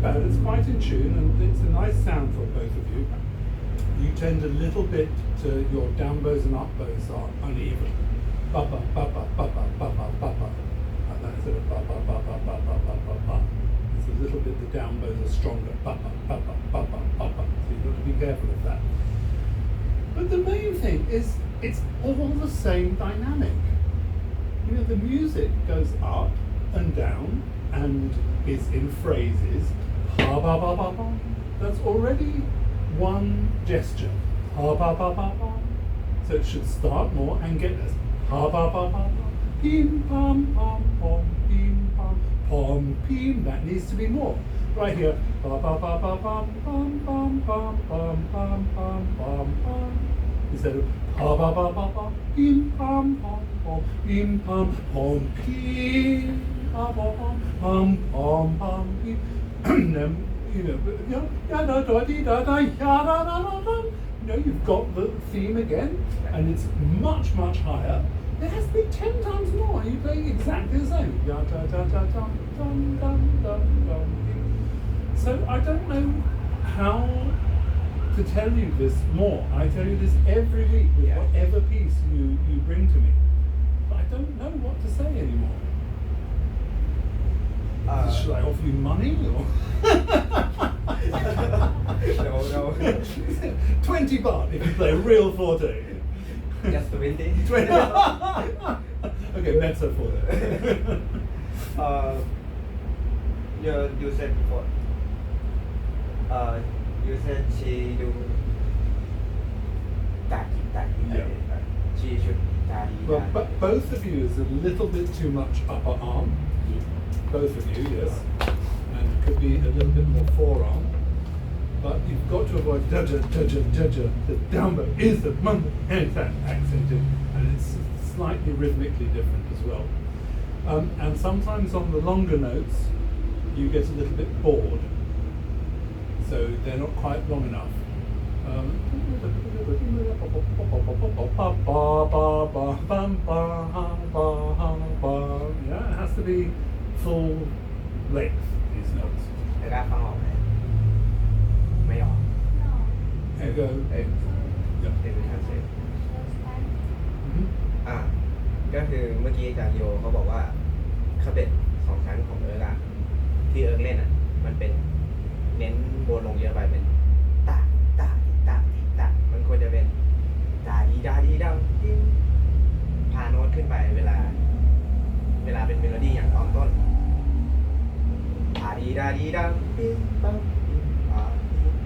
bad. It's quite in tune, and it's a nice sound for both of you. You tend a little bit to your down bows and up bows are uneven. Ba ba ba ba ba ba ba ba ba ba. And that sort of ba ba ba ba ba ba ba ba ba. It's a little bit the down bows are stronger. Ba ba ba ba ba ba ba ba. So you've got to be careful of that. But the main thing is it's all the same dynamic. You know, the music goes up and down and is in phrases. Ha ba ba ba ba. That's already one gesture. Ha ba ba ba ba. So it should start more and get us. Ha ba ba ba ba. Pim pam pam pom pim pam pom pim. That needs to be more. Right here. Ba ba ba ba pam pam pam pam pam pam pam pam pam. Instead of ha ba ba ba ba. Pim pam pam pom pim pam pom pim. Pa pa pam pam pam pam pim. You know, ya da da dee da da ya da da da da. You know, you've got the theme again, and it's much higher. There has to be 10 times more. You're playing exactly the same. Ya da da da dum dum dum dum dum. So I don't know how to tell you this more. I tell you this every week with whatever piece you bring to me. But I don't know what to say anymore. Should I offer you money or? No. 20 baht if you play real forte. Just 20. 20. Okay, mezzo forte. You said before. You said she do. Yeah. She should. Well, but both of you is a little bit too much upper arm. Both of you, yes. And it could be a little bit more forearm. But you've got to avoid da-ja. The down bow is the and that accented, and it's slightly rhythmically different as well. And sometimes on the longer notes, you get a little bit bored. So they're not quite long enough. Yeah, it has to be full length, these notes. แต่ได้ฟังออกไหมไม่ออก Echo. Yeah. เป็นทางเซฟ Mhm. ก็คือเมื่อกี้อาจารย์โยเขาบอกว่าคาเบ็ดสองชั้นของเอิร์กที่เอิร์กเล่นมันเป็นเน้นโบนลงเยอะไปเป็นตามันควรจะเป็นดาดีดังพาโน้ตขึ้นไปเวลาเป็นเมโลดี้อย่างตอนต้นดาดีดังปิ๊งปังปิ๊ง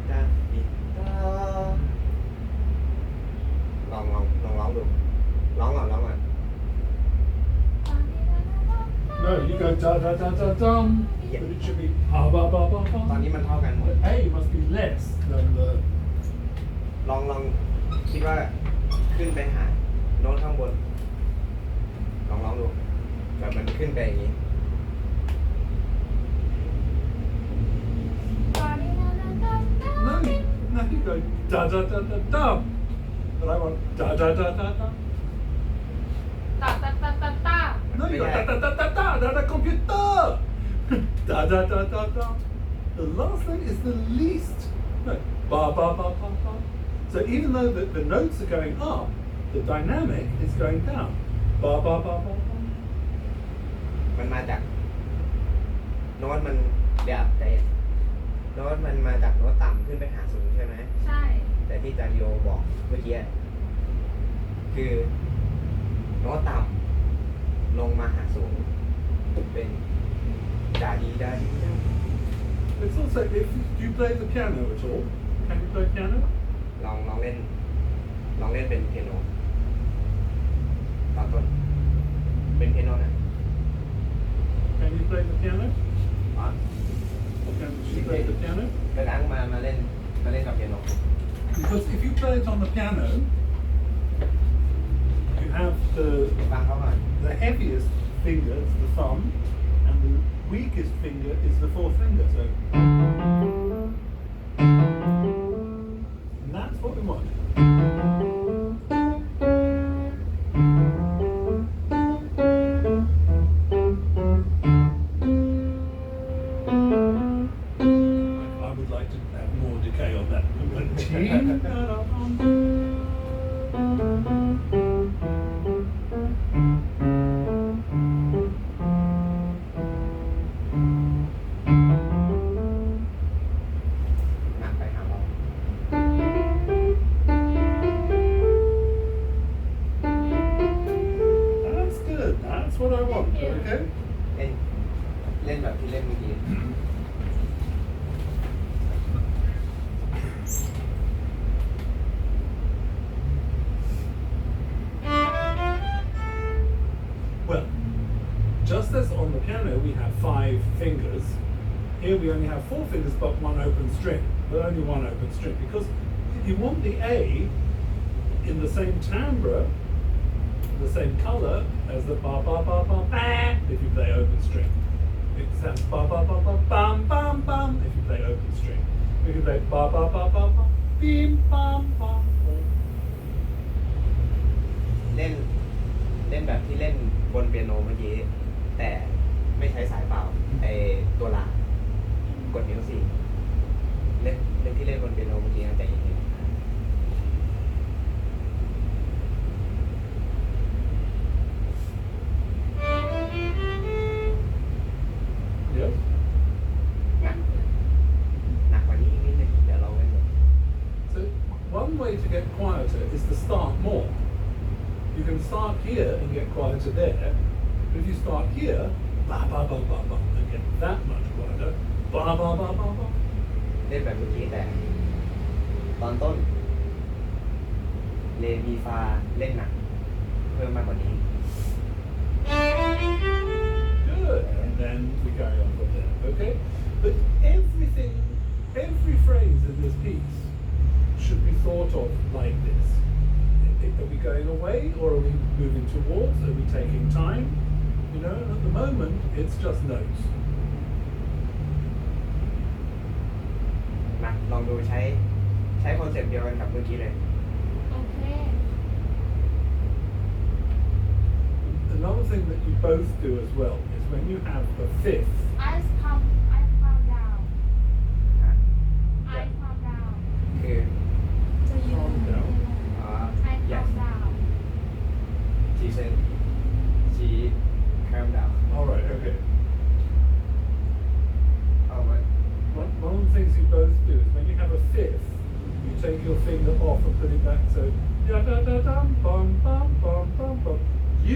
ดาดีดาลองร้องดูร้องก่อน No, you go da da da da dum, but it should be ha ba ba ba ตอน ba. นี้มันเท่ากันหมด The A must be less than the. ลองคิดว่าขึ้นไปหาโน้ตข้างบนร้องดูแบบมันขึ้นไปอย่างนี้ No, you go da da da da dum. But I want da da da da da. No, you go da da da da da computer. Da da da da da. The last thing is the least. No, ba ba ba ba ba. So even though the notes are going up, the dynamic is going down. Ba ba ba ba ba. มันมาจากโน้ตมันเดี๋ยวใจเย็นโน้ตมันมาจากโน้ตต่ำขึ้นไปหาสูงใช่ไหม ใช่ แต่ที่อาจารย์โยบอกเมื่อกี้คือโน้ตต่ำลงมาหาสูงเป็นดาดี It's also if you play the piano at all. Can you play piano? ลองเล่นเป็นเปียโนตอนต้นเป็นเปียโนนะ Can you play the piano? Can you play the piano? กระดังมาเล่นกับเปียโน Because if you play it on the piano, you have ฟังเขาก่อน the heaviest finger is the thumb, and the weakest finger is the fourth finger. So, and that's what we want. หนักไปหาเรา That's good. That's what I want. Okay. เล่นแบบที่เล่นเมื่อกี้ Well, just as on the piano we have 5 fingers, here we only have 4 fingers but one open string, but only one open string, because you want the A in the same timbre, the same color as the ba ba ba ba ba if you play open string. It sounds ba ba ba ba bam bam bam if you play open string. If you play ba ba ba ba ba bim bam bam. เล่นแบบที่เล่นบนเปียโนเมื่อกี้แต่ไม่ใช้สายเปล่าไอตัวลากดนิ้วสี่เล่นที่เล่นบนเปียโนเมื่อกี้นะใจเย็น Yes. หนักกว่านี้อีกนิดนึงเดี๋ยวเราไม่หมด So one way to get quieter is to start more. You can start here and get quieter there. But if you start here, ba ba ba ba ba, and get that much quieter, ba ba ba ba ba. เล่นแบบเมื่อกี้แต่ตอนต้นเลมีฟาเล่นหนักเพิ่มมากกว่านี้ Good. And then we carry on from there. Okay? But everything, every phrase in this piece should be thought of like this. Are we going away or are we moving towards? Are we taking time? You know, at the moment, it's just notes. มาลองดูใช้คอนเซ็ปต์เดียวกันกับเมื่อกี้เลย โอเค Another thing that you both do as well is when you have a fifth, I calm down ฮะ I calm down คือ so you Calm down. I yes calm down she said she calm down all right, okay. เอาไว้ One of the things you both do is when you have a fifth, you take your finger off and put it back. So da da da dum bum bum bum bum bum.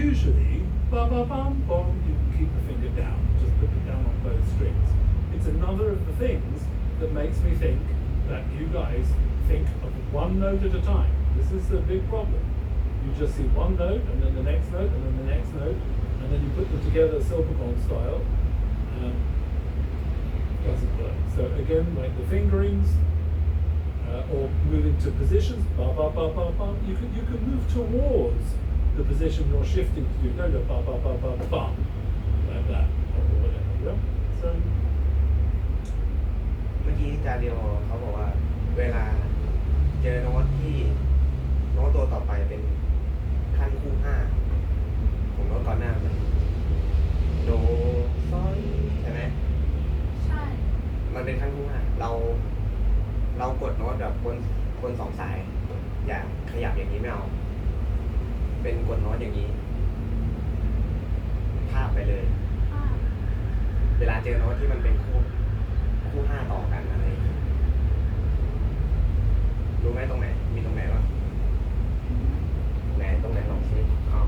Usually, ba ba bum bum, you can keep the finger down. Just put it down on both strings. It's another of the things that makes me think that you guys think of one note at a time. This is the big problem. You just see one note and then the next note and then the next note, and then you put them together Silvercorn style. Doesn't work. So again, like the fingerings, or move into positions, ba ba ba ba ba. You can move towards the position you're shifting to do. Don't go ba ba ba ba ba like that or whatever. Yeah. So เมื่อกี้จาเดียวเขาบอกว่าเวลาเจอโน้ตที่โน้ตตัวต่อไปเป็นขั้นคู่ห้าของโน้ตก่อนหน้ามันโดซอยใช่ไหม ใช่ มันเป็นขั้นคู่ห้าเรากดโน้ตแบบคนสองสายอย่าขยับอย่างนี้ไม่เอาเป็นกดโน้ตอย่างนี้ภาพไปเลย ค่ะ เวลาเจอโน้ตที่มันเป็นคู่ห้าต่อกันอะไรอย่างงี้รู้ไหมตรงไหนมีตรงไหนบ้างไหนตรงไหนลองชี้เอา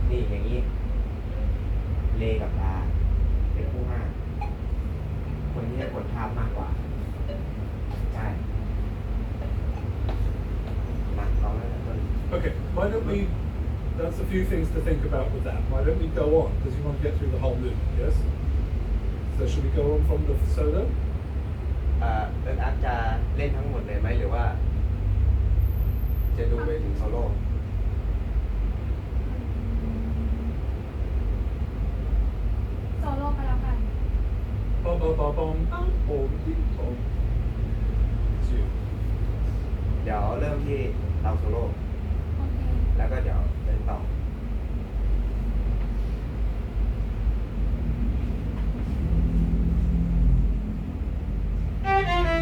นี่อย่างนี้เลกับลาเป็นคู่ห้าคนที่จะกดภาพมากกว่าใช่มาลองแล้วกันต้น okay, why don't we? That's a few things to think about with that. Why don't we go on? Because you want to get through the whole movement, yes? So should we go on from the solo? เอิร์ธอาร์ตจะเล่นทั้งหมดเลยไหมหรือว่า จะดูไปถึงโซโล่ โซโล่ไปแล้วกัน Ba ba ba bum bum bum ding bum. It's you. เดี๋ยวเริ่มที่เราโซโล่ โอเค แล้วก็เดี๋ยวเดินต่อ โ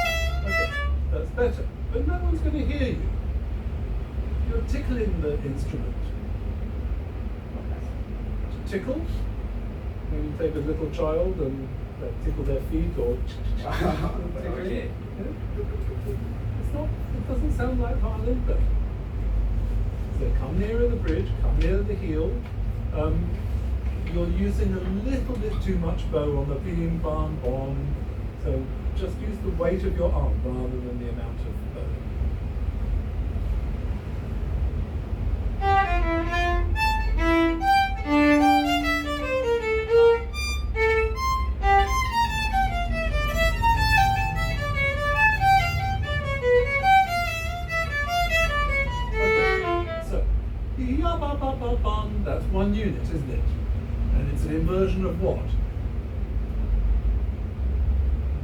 going to hear you. You're tickling the instrument. Tickle? When you take a little child and tickle their feet or Okay. It's not, it doesn't sound like violin playing. So come nearer the bridge, come nearer the heel. You're using a little bit too much bow on the beam, bam, bom. So just use the weight of your arm rather than the amount of bow. Okay, so ya ba ba ba bum, that's one unit, isn't it? And it's an inversion of what?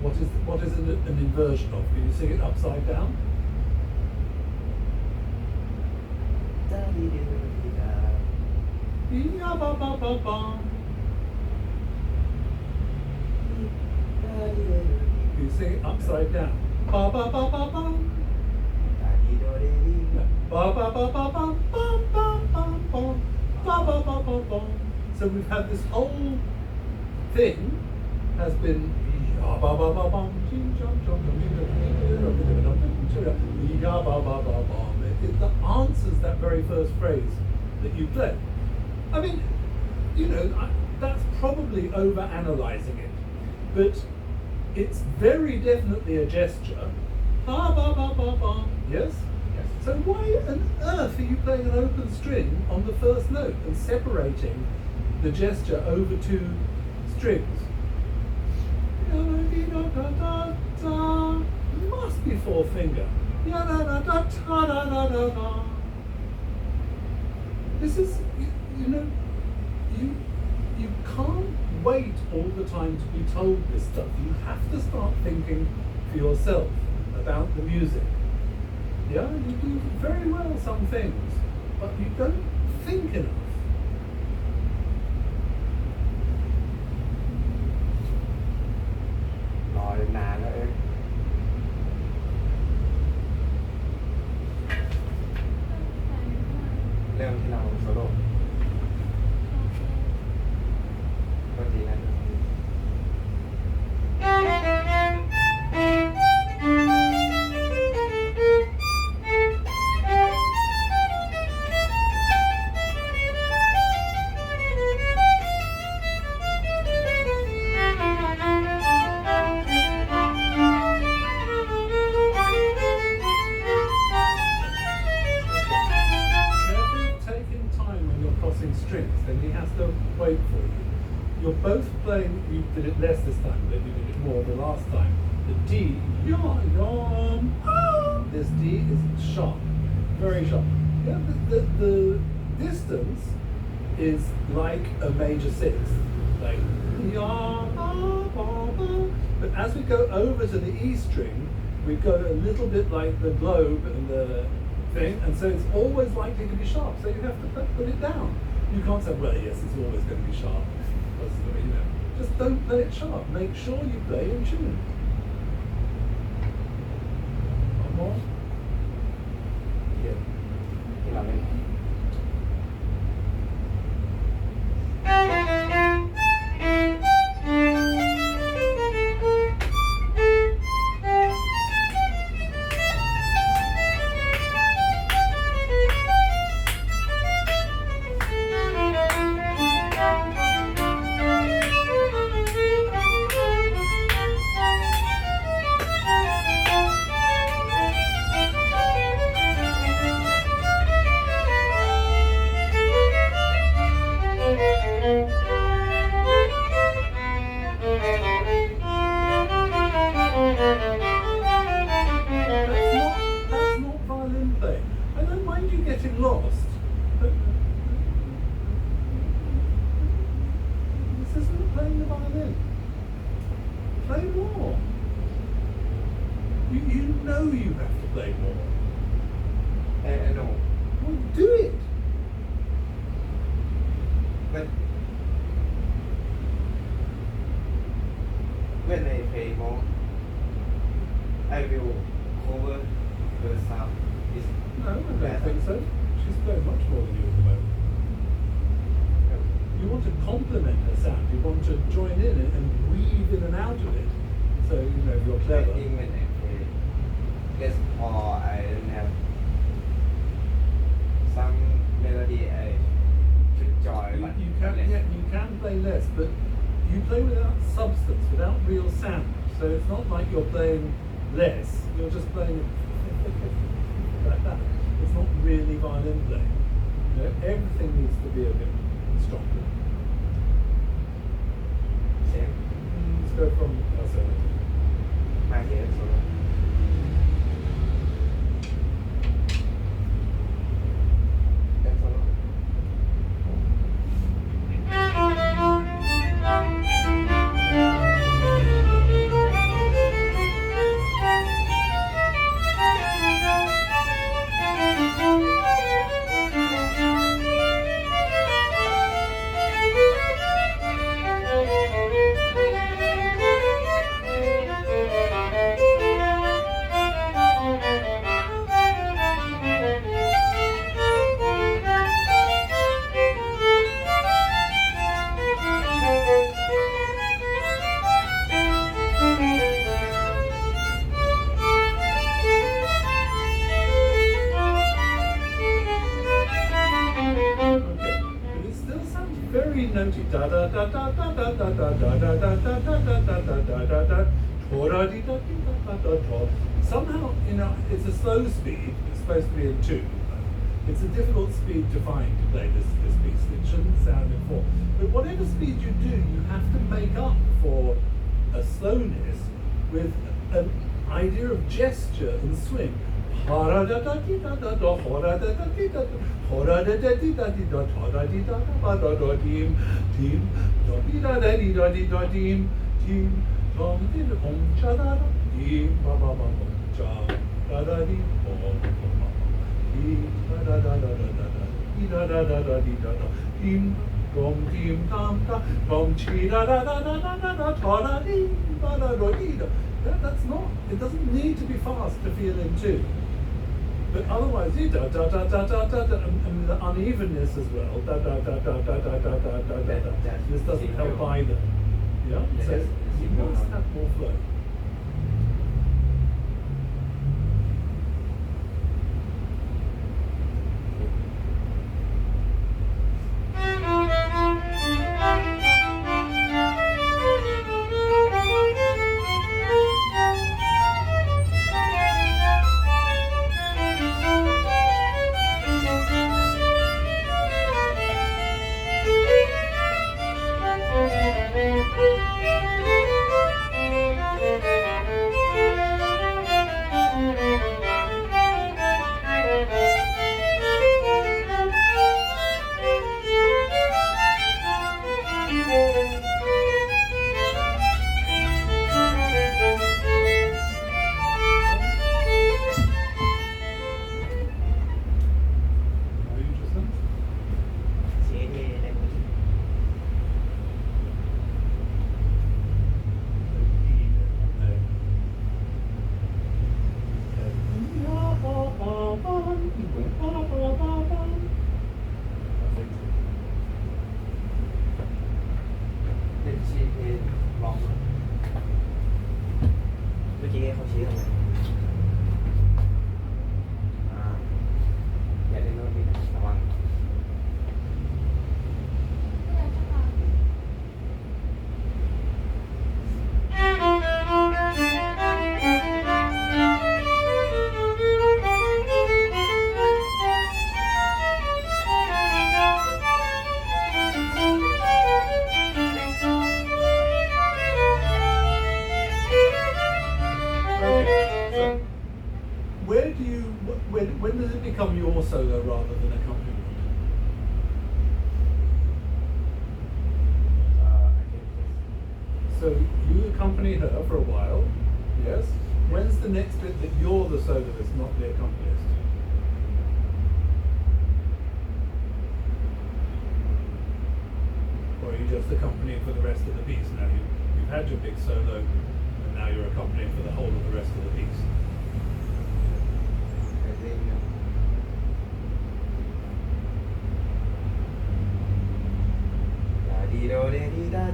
What is an inversion of? Can you sing it upside down? Ya ba ba ba bum. Can you sing it upside down? Ba ba ba ba bum. Ba ba ba ba bum bum bum bum bum ba ba ba ba bum. So we've had this whole thing has been ya ba ba ba bum ya ba ba ba bum. It answers that very first phrase that you play. I mean, you know, that's probably over analyzing it, but it's very definitely a gesture. Ba ba ba ba ba. Yes? Yes. So why on earth are you playing an open string on the first note and separating the gesture over two strings? It must be four finger. This is, you know, you can't wait all the time to be told this stuff. You have to start thinking for yourself about the music. Yeah, you do very well some things, but you don't think enough. Nói nàn đó em. Leoที่เราโซโล่ก็ดีนะ Taking time when you're crossing strings, then he has to wait for you. You're both playing, you did it less this time, but you did it more the last time. The D, yom, ah, this D is sharp, very sharp. Yeah, the distance is like a major sixth, like yom, ah, ba, ba. But as we go over to the E string, we go a little bit like the globe and the thing, and so it's always likely to be sharp. So you have to put it down. You can't say, well, yes, it's always going to be sharp. You know, just don't play it sharp. Make sure you play in tune. One more. Yeah. ที่เราเล่น That's not violin playing. I don't mind you getting lost, but this isn't playing the violin. Play more. You know you have to play more. I know. Well, do it. But when I play more, I will cover the sound is No, I don't think so. She's playing much more than you at the moment. You want to complement her sound. You want to join in and weave in and out of it. So, you know, you're I clever. think when I play Les Paul, I don't have some melody I should join, but You can, less. yeah, you can play less, but you play without substance, without real sound. So it's not like you're playing less. You're just playing like that. It's not really violin playing. You know, everything needs to be a bit stronger. Same. Let's go from My here solo. Back solo. Okay, but it still sounds very notey. Da da da da da da da da da da da da da da da da da da da. Da di da di da da da. Somehow, you know, it's a slow speed. It's supposed to be in 2. It's a difficult speed to find to play this piece. It shouldn't sound in 4. But whatever speed you do, you have to make up for a slowness with an idea of gesture and swing. Hora da da di da da da, hora da da di da da, hora da da di da di da, hora di da da ba da da dim, dim, da di da da di da di da dim, dim, dom di da om cha da da, dim ba ba ba om cha da da di om ba ba, dim da da da da da da da, di da da da da di da da, dim dim dam da, dom chi da da da da da da da, ta da di ba da da di da. That's not. It doesn't need to be fast to feel in 2. But otherwise, you da da da da da da da, and the unevenness as well. Da da da da da da da da da da da. This doesn't help either. Yeah. So you must have more flow. Are you just listening? Chị thì đang định chị thì vòng rồi. มื่อกี้เขาชี้ตรงไหนอย่าได้โน้ตผิดระวัง So, where do you? When does it become your solo rather than accompaniment? So you accompany her for a while, yes? When's the next bit that you're the soloist, not the accompanist? Or are you just accompanying for the rest of the piece now? You've had your big solo, and now you're accompanying for the whole of the rest of the piece.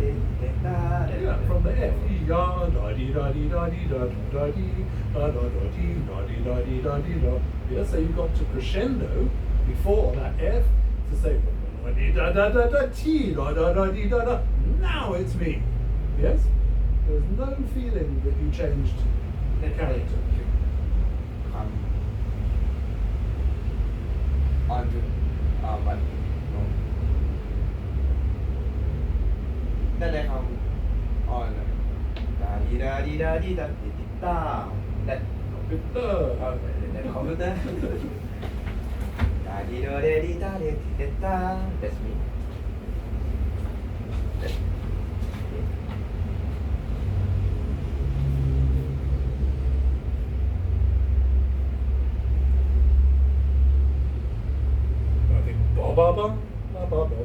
Yeah, from the F. Ya da di da di da di da da di da da da di da di da di da di da. Yeah, so you've got to crescendo before that F to say di da da da da ti da da da di da da. Now it's me. Yes? There's no feeling that you changed the character. ความอ่อนจุดวันโนได้เลยความอ่อนเลยดาดีดาดีดาดีดาดีดิต้าได้ Computer. ได้คอมพิวเตอร์ดาดีดาเดดีดาเดดีเดต้า that's me that's me I think ba ba ba ba ba ba.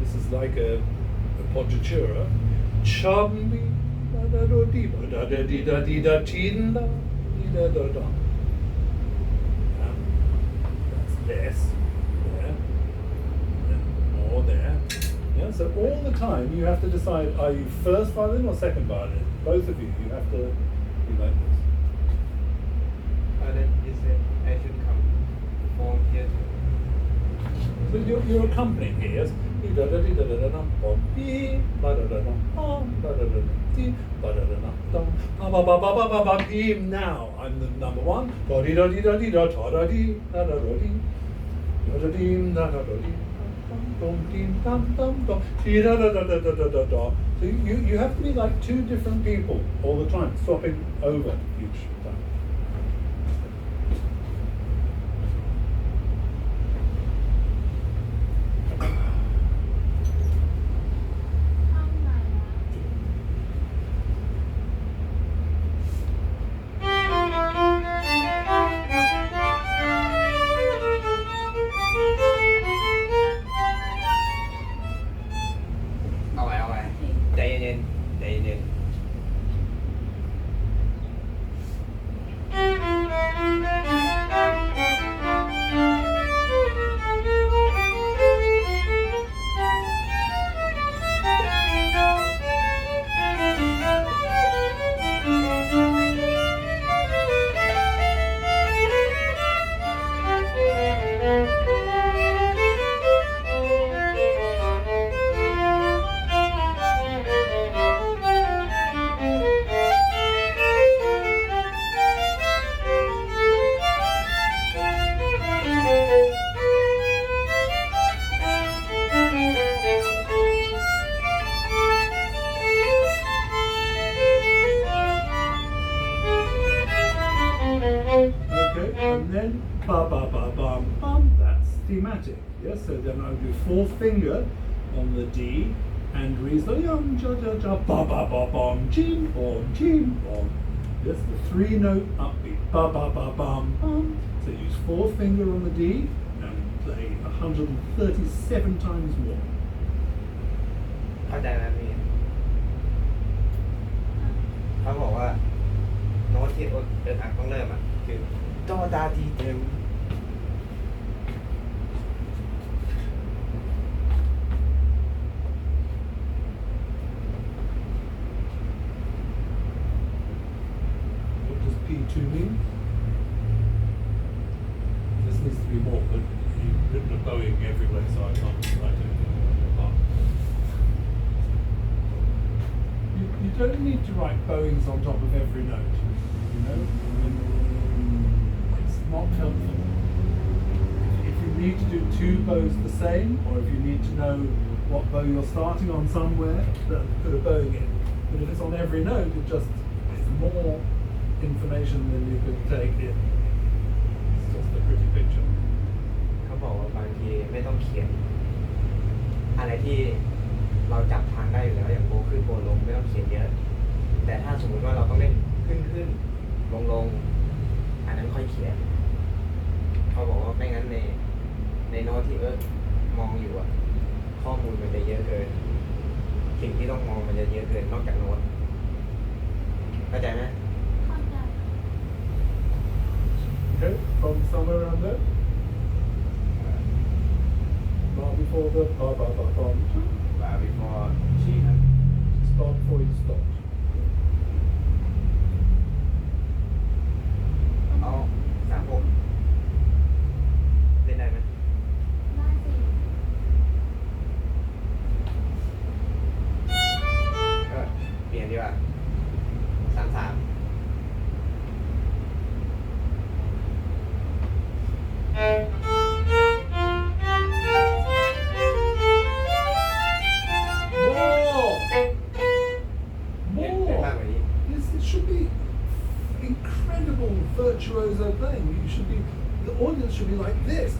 This is like a poggiatura. Chummy da da do di ba da da di da di da tin da di da da da. Yeah. That's less there. And more there. Yeah. So all the time you have to decide: are you first violin or second violin? Both of you. You have to be like this. then you said I should come from here to So you're accompanying here, yes? Da da da da da da bom bi ba da da da bom ba da da di ba da da da dum ba ba ba ba ba ba bi. Now I'm the number one. Da di da di da di da da da di da da da di da da di da da da di dum dim dum dum dum di da da da da da da da da. So you have to be like two different people all the time, swapping over each time. ข้างในนะ เอาไว้ใจเย็นๆใจเย็นOkay, and then ba ba ba bum bum. That's thematic. Yes, so then I'll do fourth finger on the D and reads the yum ja ja ja ba ba ba bum jim bom. Yes, the three note upbeat ba ba ba bum bum. So use fourth finger on the D and play 137 times more. เข้าใจไหมพี่เขาบอกว่าโน้ตที่อักต้องเริ่มอ่ะคือโตดาดีเต็ม What does P2 mean? This needs to be more, but you've written a bowing everywhere, so I can't write anything apart. You don't need to write bowings on top of every note, you know? It's not helpful. If you need to do two bows the same, or if you need to know what bow you're starting on somewhere, then put a bowing in. But if it's on every note, it's more information than you could take in. It's just a pretty picture. เขาบอกว่าบางทีไม่ต้องเขียน อะไรที่เราจับทางได้อยู่แล้วอย่างโบขึ้นโบลงไม่ต้องเขียนเยอะ แต่ถ้าสมมติว่าเราต้องเล่นขึ้นลงอันนั้นค่อยเขียน เขาบอกว่าไม่งั้นในโน้ตที่มองอยู่อะข้อมูลมันจะเยอะเกิน สิ่งที่ต้องมองมันจะเยอะเกินนอกจากโน้ตเข้าใจไหม เข้าใจ Okay, from somewhere around there. Bar before the ba ba ba bum. before G ครับ Start before you stop. เอา36เล่นได้ไหม ได้สิ ก็เปลี่ยนดีกว่า33 More! เล่น More! มากกว่านี้ Yes, it should be incredible virtuoso playing. You should be, the audience should be like this.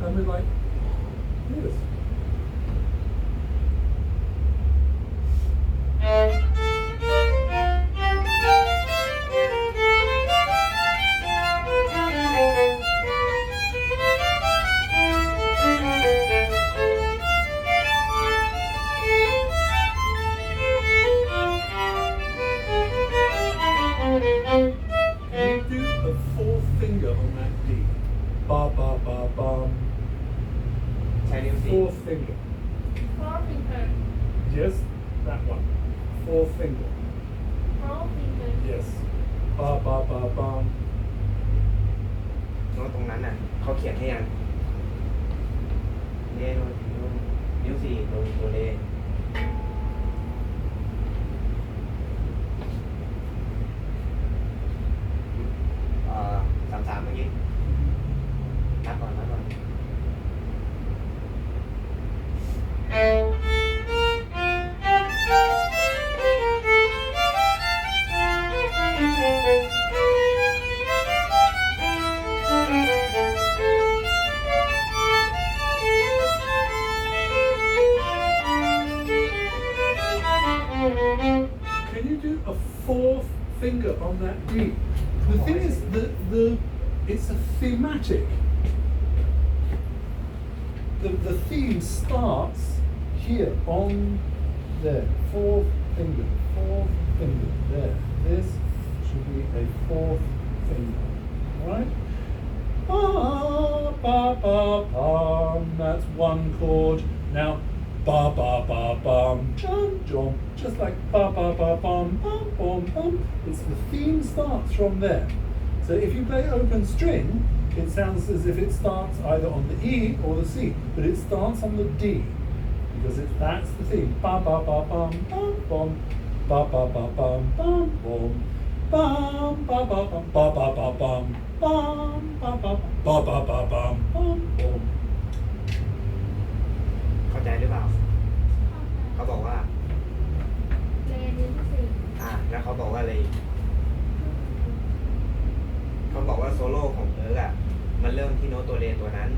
And we're like this. Can you do a fourth finger on that D? Ba ba ba bum. ใช้นิ้วสี่ Fourth finger. 4 finger Yes, that one. Fourth finger. 4 finger Yes. Ba ba ba bum. โน้ตตรงนั้นน่ะเขาเขียนให้ยังเลโน้ตนิ้วสี่ตรงตัวเล33เมื่อกี้นับก่อน Can you do a fourth finger on that D? The thing is, it's a thematic. The theme starts here on there. Fourth finger there. This should be a fourth finger, right? Ba ba ba bum. That's one chord. Now ba ba ba bum, jump jump, just like ba ba ba bum bum bum bum. It's the theme starts from there. So if you play open string, it sounds as if it starts either on the E or the C, but it starts on the D because that's the theme. Ba ba ba bum bum bum, ba ba ba bum bum bum, bum ba ba bum ba ba ba bum bum ba ba ba ba ba bum bum bum. เข้าใจหรือเปล่า เข้าใจ เขาบอกว่า เลนิ้วสี่ แล้วเขาบอกว่าอะไรอีกเขาบอกว่าโซโล่ของเอิร์กอ่ะ มันเริ่มที่โน้ตตัวเลตัวนั้น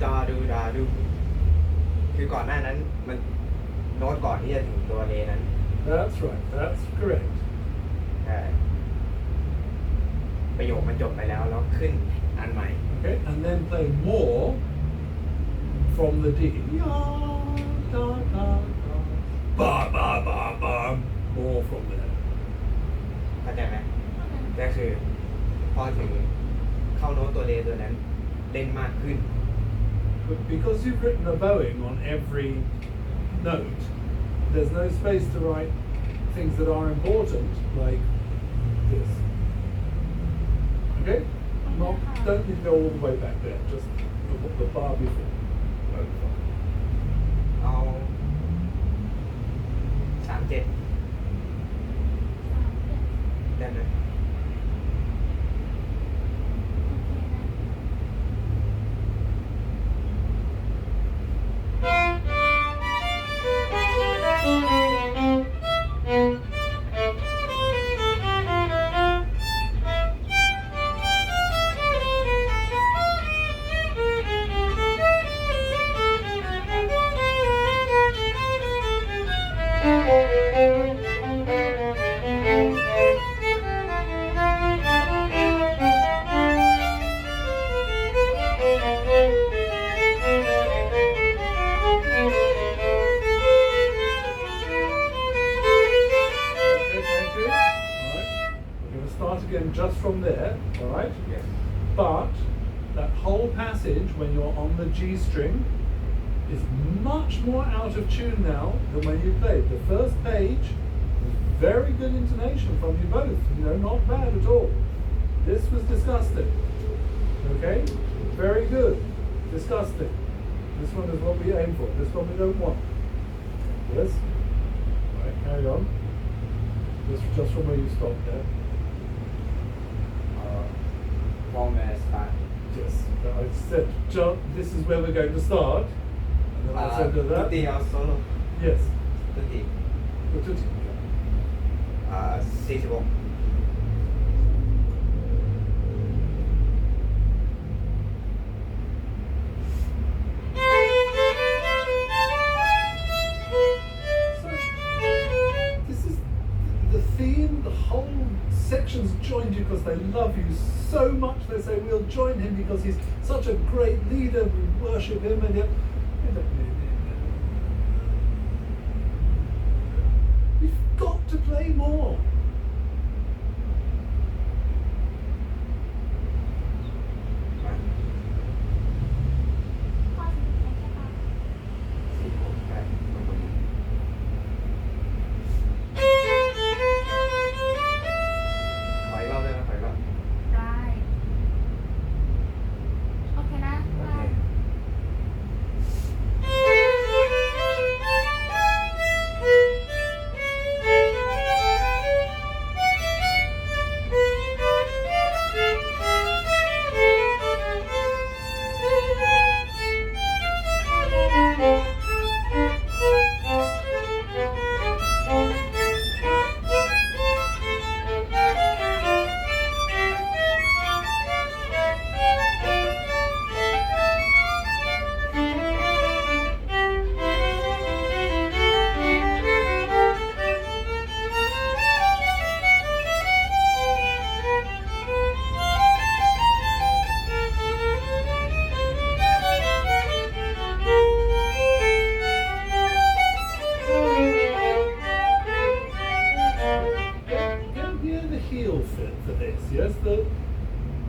ดาดู คือก่อนหน้านั้นมันโน้ตก่อนที่จะถึงตัวเลนั้น That's right. That's correct. ใช่ประโยคมันจบไปแล้วแล้วขึ้นอันใหม่ Okay, and then play more from the D. Ya, da, da, da. Ba ba ba ba. More from there. เข้าใจไหม เข้าใจ ก็คือพอถึงเข้าโน้ตตัวเลตัวนั้นเล่นมากขึ้น But because you've written a bowing on every note, there's no space to write things that are important like this. Okay? Not, don't need to go all the way back there. Just the bar before. Over. เอา37 3 7 ได้ไหม โอเคนะ Okay, thank you. Alright. We're going to start again just from there, alright? Yes. But that whole passage when you're on the G string, is much more out of tune now than when you played. The first page was very good intonation from you both. You know, not bad at all. This was disgusting. Okay? Very good. Disgusting. This one is what we aim for. This one we don't want. Yes? Right, carry on. This just from where you stopped there. From where I start. Yes. I said, John, this is where we're going to start. And then I said to ทุ that. กทีเอาโซโล่ Yes. ทุกที The tutti. 46 So, this is the theme. The whole section's joined you because they love you so much. They say we'll join him because he's such a great leader. We worship him, and yet we've got to play more.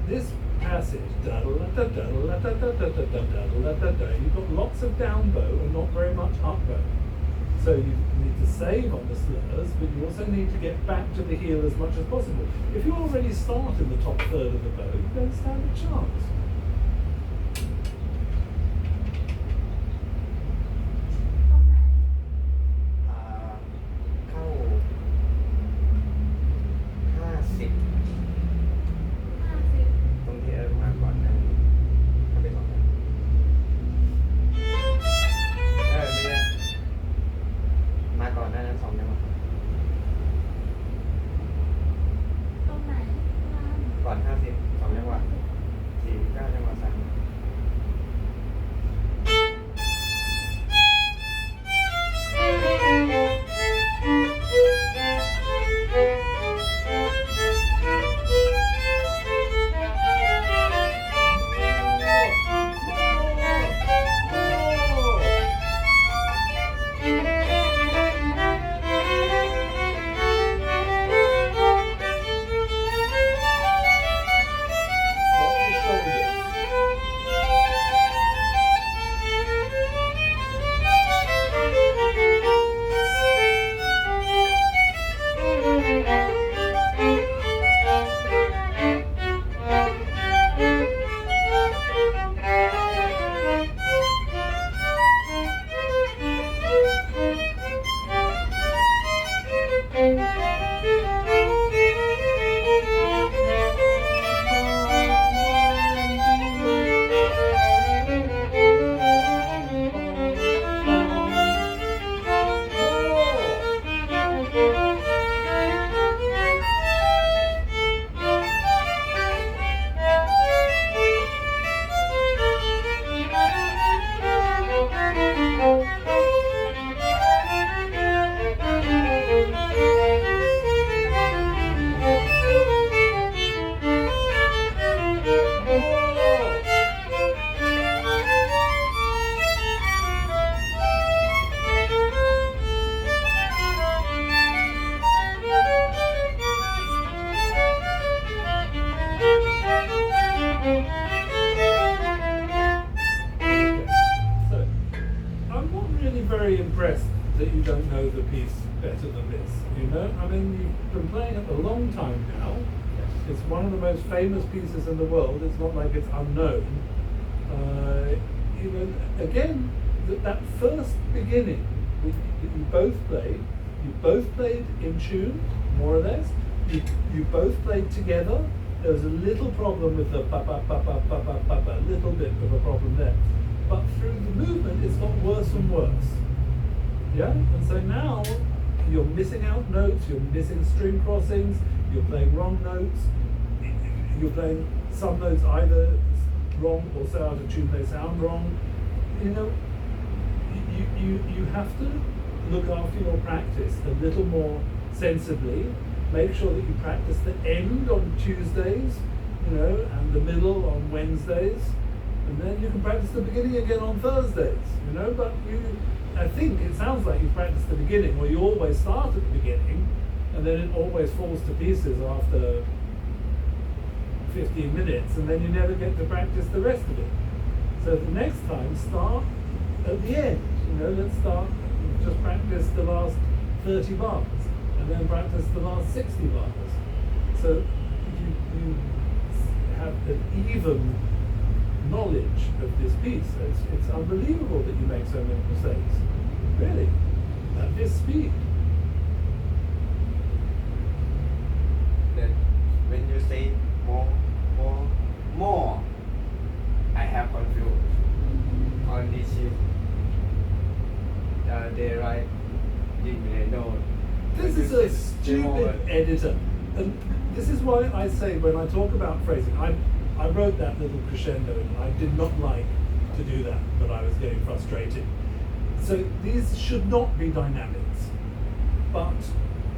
This passage, you've got lots of down bow and not very much up bow. So you need to save on the slurs, but you also need to get back to the heel as much as possible. If you already start in the top third of the bow, you don't stand a chance.ก่อน 50 2 จังหวะ 49 better than this, you know? I mean, you've been playing it a long time now. It's one of the most famous pieces in the world. It's not like it's unknown. You know, again, that first beginning that you both played in tune, more or less. You both played together. There was a little problem with the pa-pa, a little bit of a problem there. But through the movement, it's got worse and worse. Yeah? And so now, you're missing out notes, you're missing string crossings, you're playing wrong notes, you're playing some notes either wrong or so out of tune they sound wrong. You know, you have to look after your practice a little more sensibly. Make sure that you practice the end on Tuesdays, you know, and the middle on Wednesdays, and then you can practice the beginning again on Thursdays, you know. But I think it sounds like you practice the beginning, or you always start at the beginning, and then it always falls to pieces after 15 minutes, and then you never get to practice the rest of it. So the next time, start at the end. You know, let's start, just practice the last 30 bars, and then practice the last 60 bars. So you have an even knowledge of this piece. It's unbelievable that you make so many mistakes. Really, at this speed. Then when you say more, I have confused on this sheet. They write diminuendo. This is a stupid editor, and this is why I say when I talk about phrasing, I wrote that little crescendo and I did not like to do that, but I was getting frustrated. So these should not be dynamics, but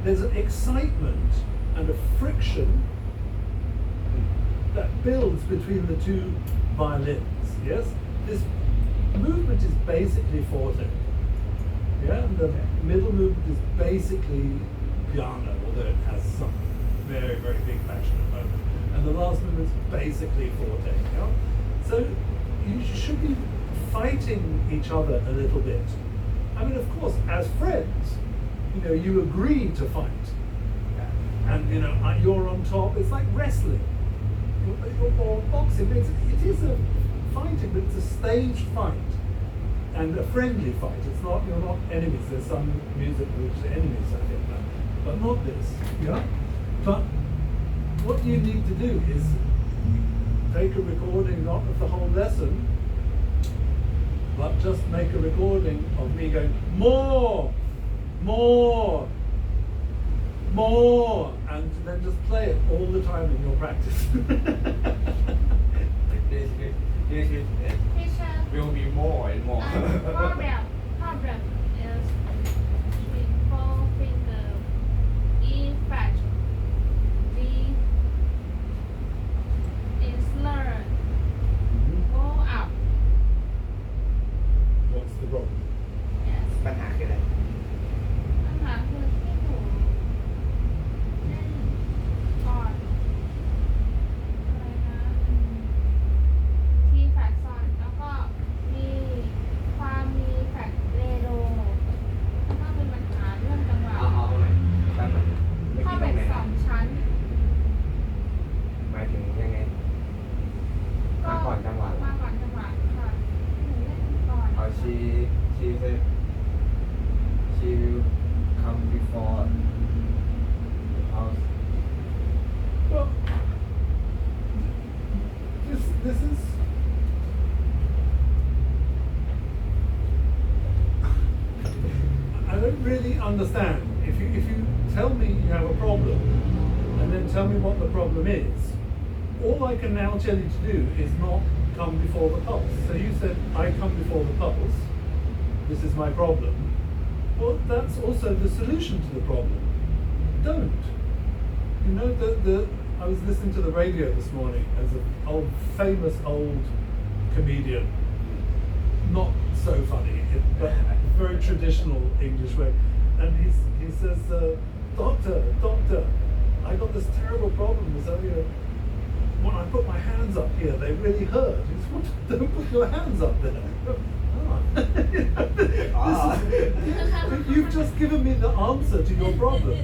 there's an excitement and a friction that builds between the two violins, yes? This movement is basically forte, yeah? And the middle movement is basically piano, although it has some very, very big passionate moment. And the last movement is basically forte, yeah? So you should be fighting each other a little bit. I mean, of course, as friends, you know, you agree to fight. And, you know, you're on top. It's like wrestling. Or boxing. It is a fighting, but it's a staged fight. And a friendly fight. It's not, you're not enemies. There's some music which are enemies, I think. But not this, yeah? But what you need to do is take a recording, not of the whole lesson, but just make a recording of me going, more, and then just play it all the time in your practice. This Teacher, will be more and more. problem is between 4 finger E flat D is learn go up. What's the problem? Yes. ปัญหาคืออะไร ปัญหาคือที่หนูเล่นก่อนอะไรนะทีแฟลตซอนแล้วก็มีความมีแฟลตเรโดแล้วก็เป็นปัญหาเรื่องจังหวะ เอาใหม่แป๊บนึงเมื่อ ถ้า กี้ตร เป็ ง น ไหน สองชั้น หมายถึงยังไง ก็ มาก่อนจังหวะ มาก่อนจังหวะค่ะหนูเล่นก่อน อ๋อ she said she will come before the house. Well, this is I don't really understand. If you tell me you have a problem and then tell me what the problem is, all I can now tell you to do is not come before the pulse. So you said I come before the pulse. This is my problem. Well, that's also the solution to the problem. Don't. You know, I was listening to the radio this morning as an famous old comedian. Not so funny, but very traditional English way. And he says, doctor, I got this terrible problem. So, you know, when I put my hands up here, they really hurt. He says, don't put your hands up there. You've just given me the answer to your problem.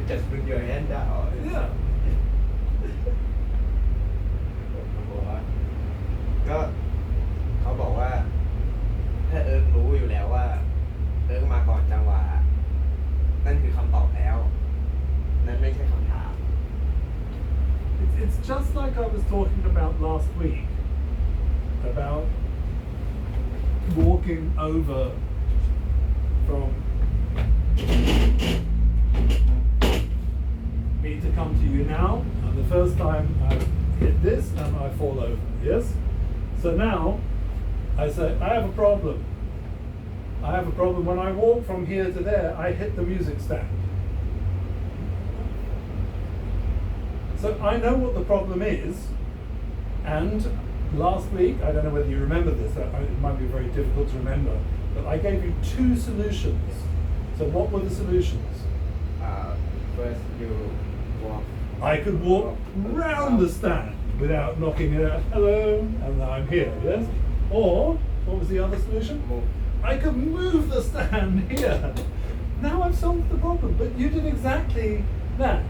Just put your hand down. Yeah. ก็เขาบอกว่าถ้าเอิร์กรู้อยู่แล้วว่าเอิร์กมาก่อนจังหวะนั่นคือคำตอบแล้วนั่นไม่ใช่คำถาม It's just like I was talking about last week about walking over from me to come to you now, and the first time I hit this and I fall over, yes? So now I say, I have a problem. I have a problem. When I walk from here to there, I hit the music stand. So I know what the problem is, and last week, I don't know whether you remember this, it might be very difficult to remember, but I gave you 2 solutions. So what were the solutions? First you walk I could walk round the stand without knocking it out, hello, and I'm here, yes? Or, what was the other solution? move I could move the stand here. Now I've solved the problem, but you did exactly that.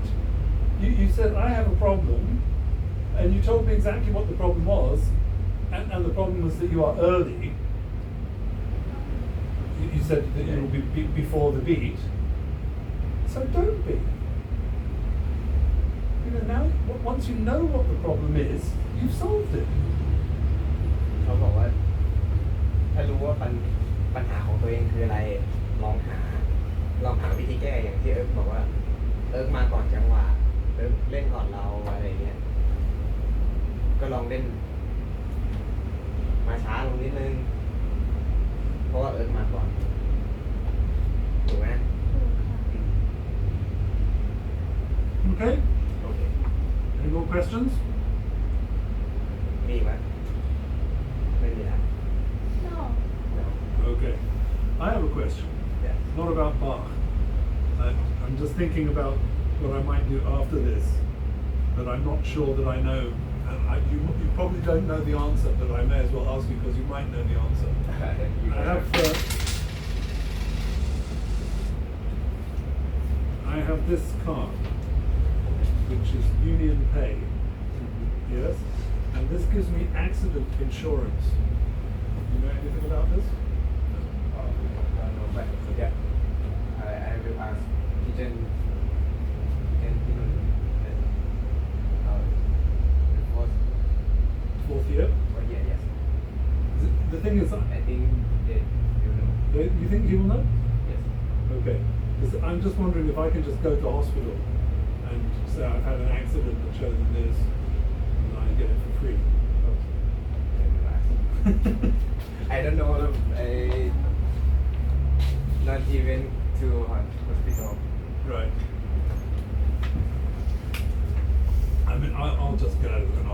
You said, I have a problem, and you told me exactly what the problem was, and the problem was that you are early. You said that you will be before the beat. So don't be. You know, now, once you know what the problem is, you've solved it. เขาบอกว่าถ้ารู้ว่าปัญหาของตัวเองคืออะไรลองหาวิธีแก้อย่างที่เอิร์กบอกว่าเอิร์กมาก่อนจังหวะเอิร์กเล่นก่อนเราอะไรเงี้ยก็ลองเล่นมาช้าลงนิดนึงเพราะว่าเอิร์กมาก่อนถูกไหม Okay? โอเค Any more questions? มีไหมไม่มีนะ No. No. Okay. I have a question. Yes. Not about Bach. I'm just thinking about what I might do after this, but I'm not sure that I know. And you probably don't know the answer, but I may as well ask you because you might know the answer. You I have this card, which is Union Pay. Yes? And this gives me accident insurance. You know anything about this? No, but yeah, I will ask kitchen and it was 4th year? yes. The thing is, I think they you know you think he will know? yes. Okay. I'm just wondering if I can just go to hospital and say I've had an accident that shows in this, and I get it for free. I don't know. Not even to hospital. Right. I mean, I'll just go and